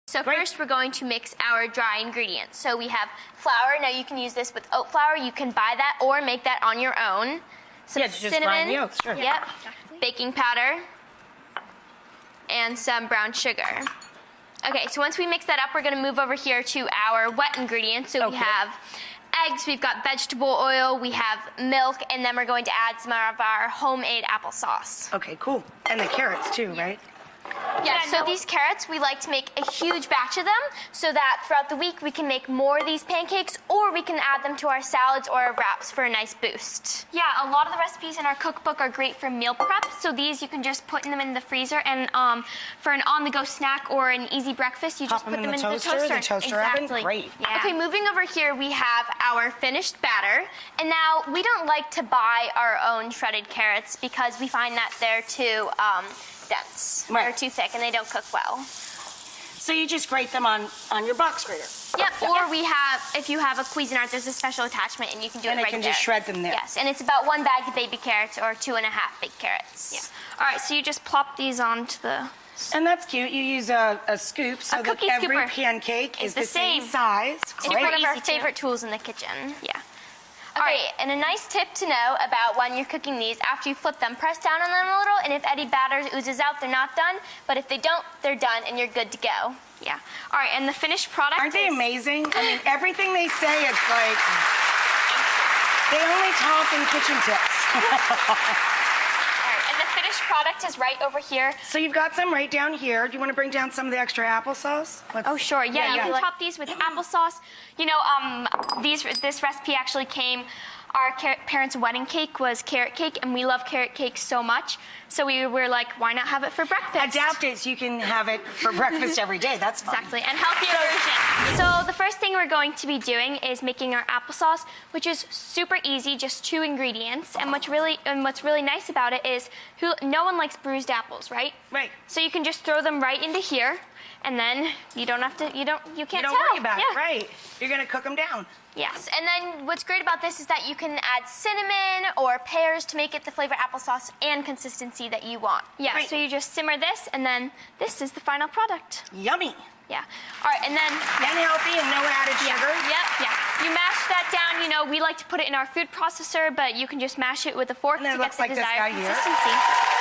So first we're going to mix our dry ingredients. So we have flour. Now you can use this with oat flour. You can buy that or make that on your own. Some just cinnamon. grind the oats, sure. Yep. Yeah, exactly. Baking powder. And some brown sugar. Okay, so once we mix that up, we're going to move over here to our wet ingredients. So we have eggs, we've got vegetable oil, we have milk, and then we're going to add some of our homemade applesauce. Okay, cool. And the carrots too, right? Yeah, so these carrots, we like to make a huge batch of them so that throughout the week we can make more of these pancakes, or we can add them to our salads or our wraps for a nice boost. Yeah, a lot of the recipes in our cookbook are great for meal prep. So these you can just put them in the freezer, and for an on-the-go snack or an easy breakfast, you just put them in the toaster. The toaster oven, great. Yeah. Okay, moving over here, we have our finished batter. And now we don't like to buy our own shredded carrots because we find that they're too dense. Right. They're too thick and they don't cook well. So you just grate them on your box grater. Yep, or we have, if you have a Cuisinart, there's a special attachment and you can do it right there. And it can just shred them there. Yes, and it's about 1 bag of baby carrots or 2.5 big carrots. Yeah. All right, so you just plop these onto the... And that's cute. You use a scoop so that cookie every scooper. pancake is the the same same. size. It's Great. one of our Easy too. favorite tools in the kitchen. Yeah. Okay, and a nice tip to know about when you're cooking these, after you flip them, press down on them a little, and if any batter oozes out, they're not done. But if they don't, they're done, and you're good to go. Yeah. All right, and the finished product Aren't they amazing? I mean, everything they say, it's like, they only talk in kitchen tips. All right, and the finished product is right over here. So you've got some right down here. Do you want to bring down some of the extra applesauce? Oh, sure. Yeah, you can like- top these with applesauce. You know, this recipe actually came, our parents' wedding cake was carrot cake, and we love carrot cake so much. So we were like, why not have it for breakfast? Adapt it so you can have it for breakfast every day. That's fun. Exactly, and healthier version. So the first thing we're going to be doing is making our applesauce, which is super easy, just 2 ingredients. And what's really nice about it is no one likes bruised apples, right? Right. So you can just throw them right into here, and then you don't have to. You can't You don't worry about it, right? You're gonna cook them down. Yes, and then what's great about this is that you can add cinnamon or pears to make it the flavor applesauce and consistency that you want. Yeah. Great. So you just simmer this, and then this is the final product. Yummy. Yeah. All right, and then. And healthy and no added sugar. Yep. Yeah. You mash that down. You know, we like to put it in our food processor, but you can just mash it with a fork And to it get looks the like this desired guy here. consistency.